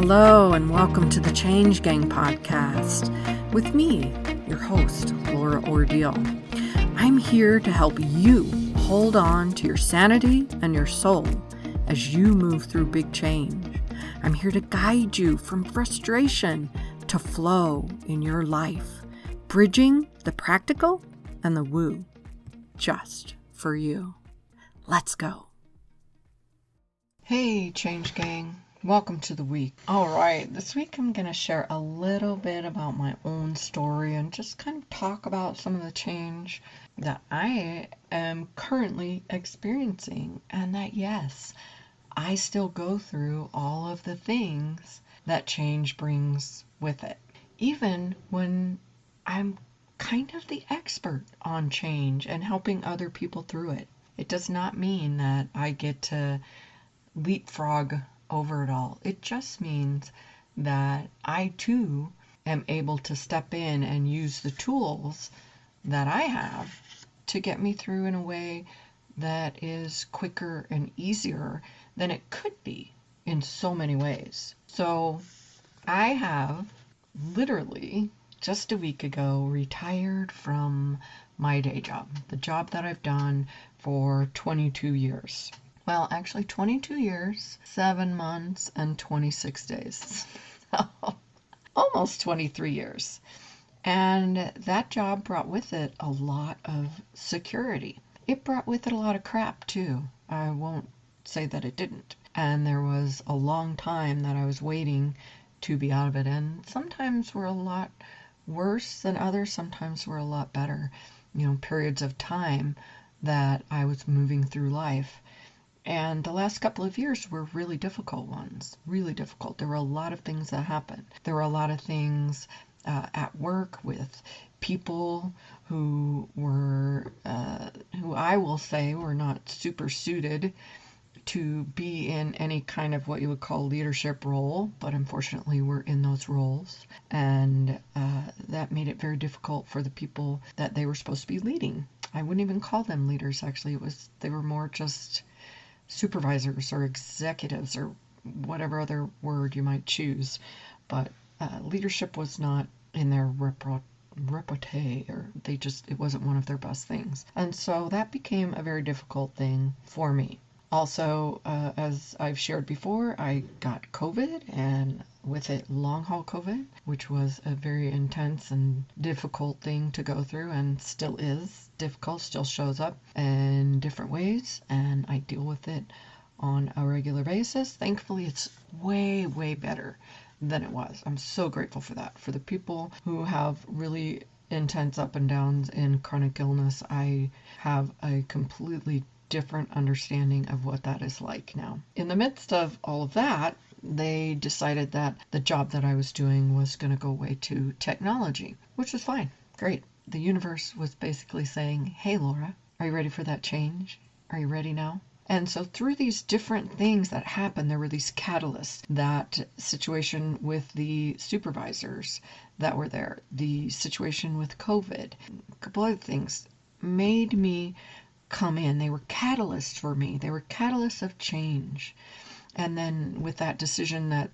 Hello and welcome to the Change Gang podcast with me, your host, Laura Ordile. I'm here to help you hold on to your sanity and your soul as you move through big change. I'm here to guide you from frustration to flow in your life, bridging the practical and the woo, just for you. Let's go. Hey, Change Gang. Welcome to the week. All right, this week I'm going to share a little bit about my own story and just kind of talk about some of the change that I am currently experiencing, and that, yes, I still go through all of the things that change brings with it. Even when I'm kind of the expert on change and helping other people through it, it does not mean that I get to leapfrog over it all. It just means that I too am able to step in and use the tools that I have to get me through in a way that is quicker and easier than it could be in so many ways. So I have literally just a week ago retired from my day job, the job that I've done for 22 years. Well, actually 22 years, 7 months, and 26 days. Almost 23 years. And that job brought with it a lot of security. It brought with it a lot of crap too. I won't say that it didn't. And there was a long time that I was waiting to be out of it. And sometimes were a lot worse than others. Sometimes were a lot better. Periods of time that I was moving through life. And the last couple of years were really difficult ones, really difficult. There were a lot of things that happened. There were a lot of things at work with people who were, who I will say were not super suited to be in any kind of what you would call leadership role, but unfortunately were in those roles. And that made it very difficult for the people that they were supposed to be leading. I wouldn't even call them leaders, actually. They were more just supervisors or executives or whatever other word you might choose, but leadership was not in their repertoire, or it wasn't one of their best things. And so that became a very difficult thing for me. Also, as I've shared before, I got COVID, and with it long haul COVID, which was a very intense and difficult thing to go through, and still is difficult, still shows up in different ways, and I deal with it on a regular basis. Thankfully, it's way, way better than it was. I'm so grateful for that. For the people who have really intense up and downs in chronic illness, I have a completely different understanding of what that is like now. In the midst of all of that, they decided that the job that I was doing was going to go away to technology, which was fine. Great. The universe was basically saying, hey, Laura, are you ready for that change? Are you ready now? And so through these different things that happened, there were these catalysts. That situation with the supervisors that were there, the situation with COVID, a couple other things made me come in. They were catalysts for me. They were catalysts of change. And then with that decision that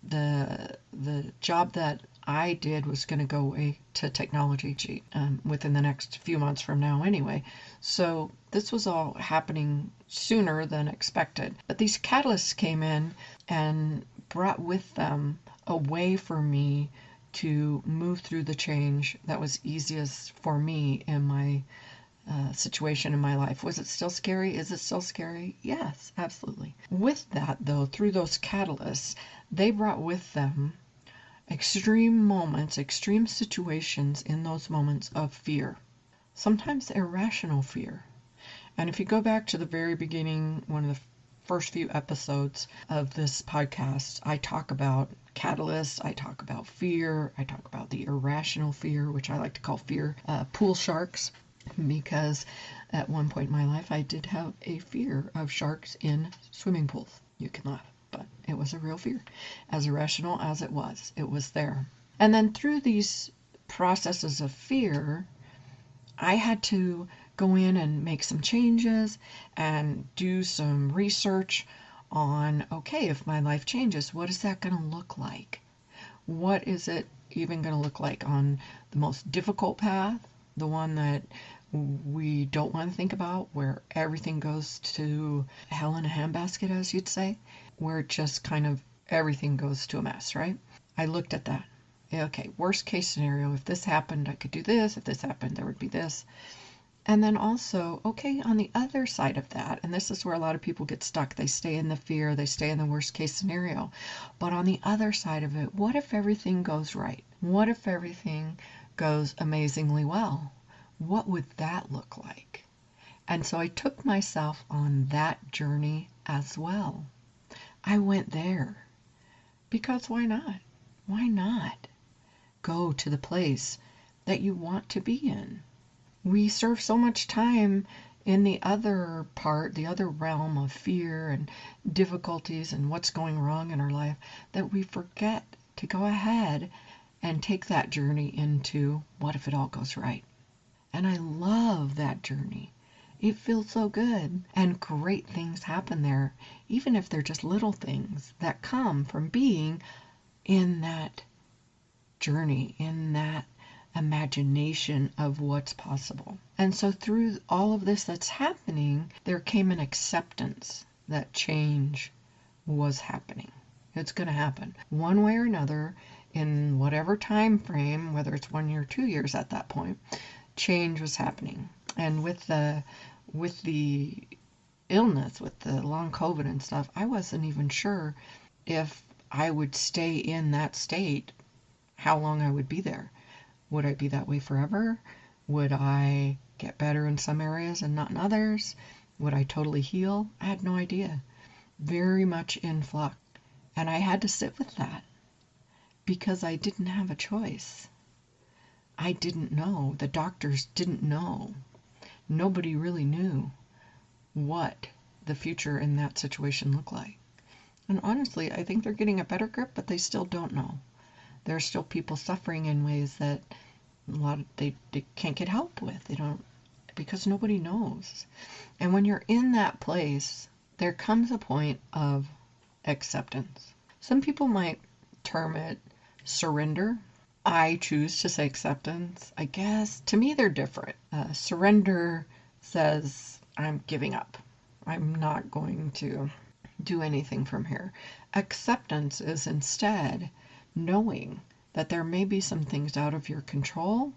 the job that I did was going to go away to technology within the next few months from now anyway. So this was all happening sooner than expected. But these catalysts came in and brought with them a way for me to move through the change that was easiest for me in my situation in my life. Was it still scary? Is it still scary? Yes, absolutely. With that, though, through those catalysts, they brought with them extreme moments, extreme situations in those moments of fear, sometimes irrational fear. And if you go back to the very beginning, one of the first few episodes of this podcast, I talk about catalysts, I talk about fear, I talk about the irrational fear, which I like to call fear pool sharks. Because at one point in my life, I did have a fear of sharks in swimming pools. You can laugh, but it was a real fear. As irrational as it was there. And then through these processes of fear, I had to go in and make some changes and do some research on, okay, if my life changes, what is that going to look like? What is it even going to look like on the most difficult path, the one that we don't want to think about, where everything goes to hell in a handbasket, as you'd say, where just kind of everything goes to a mess, right? I looked at that. Okay, worst case scenario, if this happened, I could do this. If this happened, there would be this. And then also, okay, on the other side of that, and this is where a lot of people get stuck. They stay in the fear, they stay in the worst case scenario. But on the other side of it, what if everything goes right? What if everything goes amazingly well? What would that look like? And so I took myself on that journey as well. I went there because why not? Why not go to the place that you want to be in? We serve so much time in the other part, the other realm of fear and difficulties and what's going wrong in our life, that we forget to go ahead and take that journey into what if it all goes right. And I love that journey. It feels so good. And great things happen there, even if they're just little things that come from being in that journey, in that imagination of what's possible. And so through all of this that's happening, there came an acceptance that change was happening. It's going to happen one way or another in whatever time frame, whether it's 1 year, 2 years at that point, change was happening. And with the illness, with the long COVID and stuff, I wasn't even sure if I would stay in that state, how long I would be there. Would I be that way forever? Would I get better in some areas and not in others? Would I totally heal? I had no idea. Very much in flux. And I had to sit with that because I didn't have a choice. I didn't know. The doctors didn't know. Nobody really knew what the future in that situation looked like. And honestly, I think they're getting a better grip, but they still don't know. There are still people suffering in ways that they can't get help with. They don't, because nobody knows. And when you're in that place, there comes a point of acceptance. Some people might term it surrender. I choose to say acceptance. I guess to me they're different. Surrender says I'm giving up. I'm not going to do anything from here. Acceptance is instead knowing that there may be some things out of your control,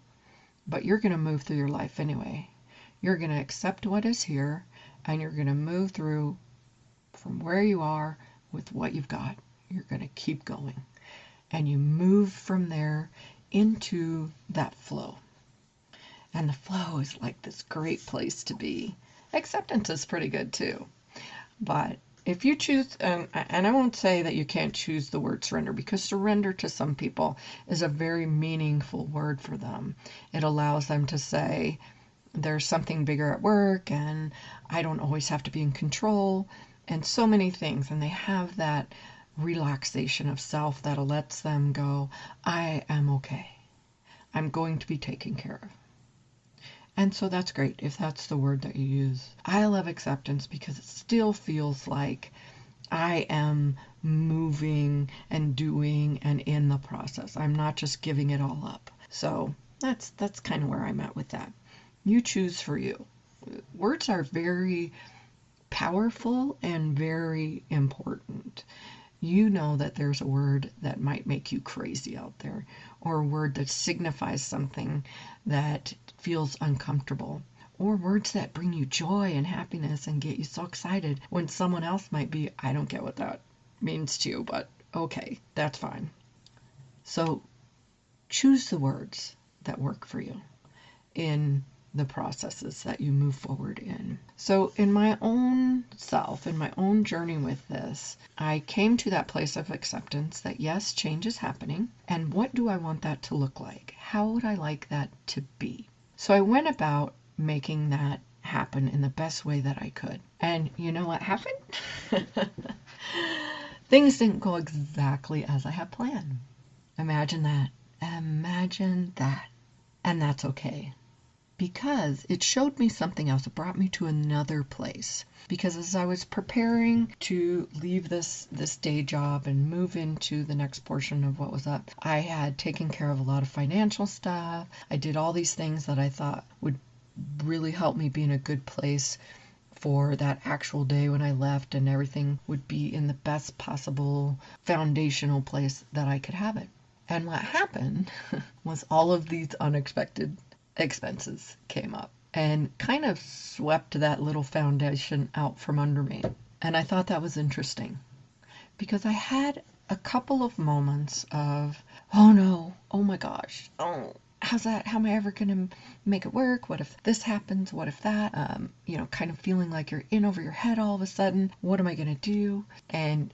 but you're going to move through your life anyway. You're going to accept what is here, and you're going to move through from where you are with what you've got. You're going to keep going. And you move from there into that flow. And the flow is like this great place to be. Acceptance is pretty good too. But if you choose, and I won't say that you can't choose the word surrender, because surrender to some people is a very meaningful word for them. It allows them to say, there's something bigger at work, and I don't always have to be in control, and so many things. And they have that relaxation of self that lets them go, I am okay. I'm going to be taken care of. And so that's great if that's the word that you use. I love acceptance because it still feels like I am moving and doing and in the process. I'm not just giving it all up. So that's kind of where I'm at with that. You choose for you. Words are very powerful and very important. You know that there's a word that might make you crazy out there, or a word that signifies something that feels uncomfortable, or words that bring you joy and happiness and get you so excited when someone else might be, I don't get what that means to you, but okay, that's fine. So choose the words that work for you in the processes that you move forward in. So in my own self, in my own journey with this, I came to that place of acceptance that yes, change is happening. And what do I want that to look like? How would I like that to be? So I went about making that happen in the best way that I could. And you know what happened? Things didn't go exactly as I had planned. Imagine that. Imagine that. And that's okay. because it showed me something else. It brought me to another place. Because as I was preparing to leave this day job and move into the next portion of what was up, I had taken care of a lot of financial stuff. I did all these things that I thought would really help me be in a good place for that actual day when I left, and everything would be in the best possible foundational place that I could have it. And what happened was all of these unexpected expenses came up and kind of swept that little foundation out from under me. And I thought that was interesting because I had a couple of moments of, oh no, oh my gosh, oh, how's that? How am I ever going to make it work? What if this happens? What if that? Kind of feeling like you're in over your head all of a sudden. What am I going to do?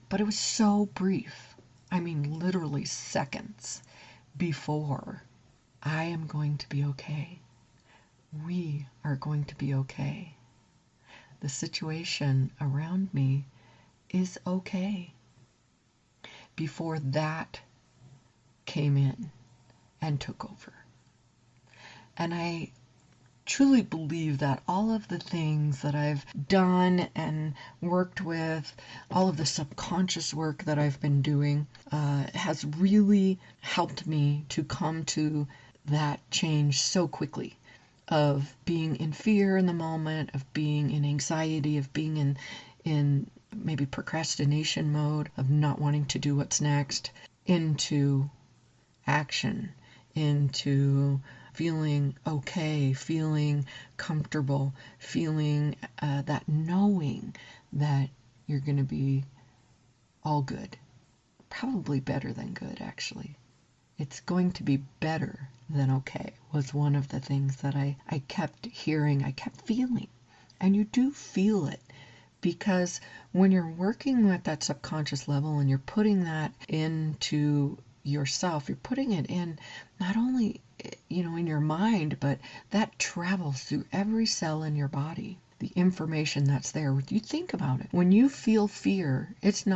But it was so brief. I mean, literally seconds before. I am going to be okay. We are going to be okay. The situation around me is okay. Before that came in and took over. And I truly believe that all of the things that I've done and worked with, all of the subconscious work that I've been doing, has really helped me to come to that change so quickly, of being in fear in the moment, of being in anxiety, of being in maybe procrastination mode, of not wanting to do what's next, into action, into feeling okay, feeling comfortable, feeling that knowing that you're going to be all good. Probably better than good, actually. It's going to be better than okay was one of the things that I kept hearing, I kept feeling. And you do feel it, because when you're working at that subconscious level and you're putting that into yourself, you're putting it in not only in your mind, but that travels through every cell in your body. The information that's there. You think about it. When you feel fear, it's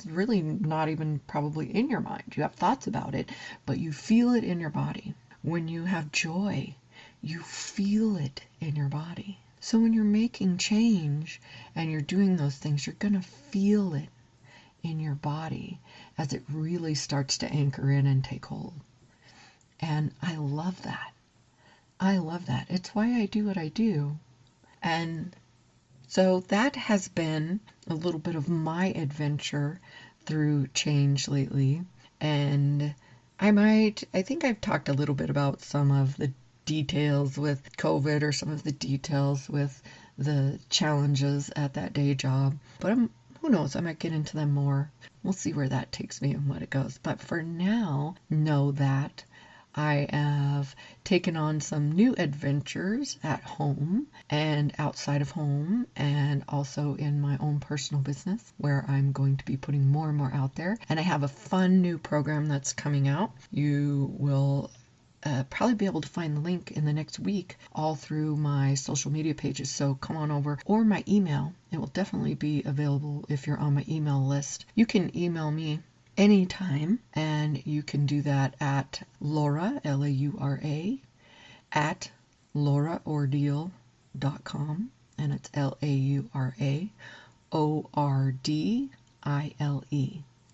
really not even probably in your mind. You have thoughts about it, but you feel it in your body. When you have joy, you feel it in your body. So when you're making change and you're doing those things, you're going to feel it in your body as it really starts to anchor in and take hold. And I love that. I love that. It's why I do what I do. And so that has been a little bit of my adventure through change lately. And I think I've talked a little bit about some of the details with COVID, or some of the details with the challenges at that day job. But who knows, I might get into them more. We'll see where that takes me and what it goes. But for now, know that I have taken on some new adventures at home and outside of home, and also in my own personal business, where I'm going to be putting more and more out there. And I have a fun new program that's coming out. You will probably be able to find the link in the next week all through my social media pages. So come on over, or my email. It will definitely be available if you're on my email list. You can email me anytime, and you can do that at Laura, Laura, at lauraordile.com, and it's LauraOrdile.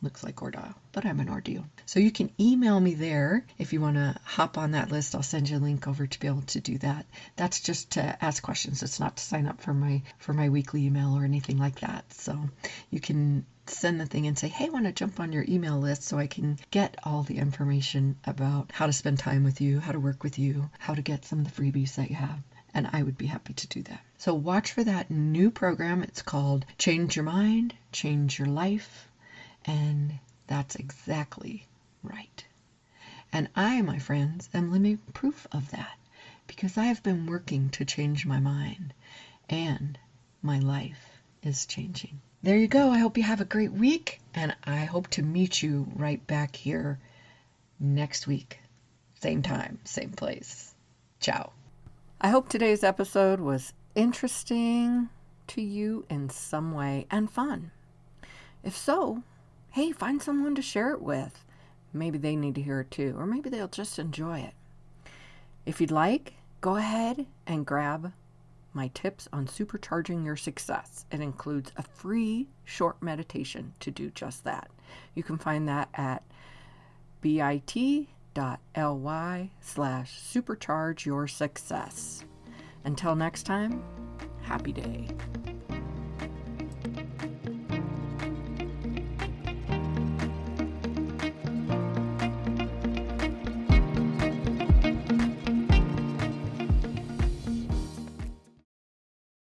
Looks like Ordile, but I'm an Ordeal. So you can email me there if you want to hop on that list. I'll send you a link over to be able to do that. That's just to ask questions. It's not to sign up for my weekly email or anything like that. So you can send the thing and say, hey, I want to jump on your email list so I can get all the information about how to spend time with you, how to work with you, how to get some of the freebies that you have. And I would be happy to do that. So watch for that new program. It's called Change Your Mind, Change Your Life. And that's exactly right. And I, my friends, am living proof of that, because I have been working to change my mind, and my life is changing. There you go. I hope you have a great week, and I hope to meet you right back here next week. Same time, same place. Ciao. I hope today's episode was interesting to you in some way and fun. If so, hey, find someone to share it with. Maybe they need to hear it too, or maybe they'll just enjoy it. If you'd like, go ahead and grab my tips on supercharging your success. It includes a free short meditation to do just that. You can find that at bit.ly/supercharge your success. Until next time, happy day.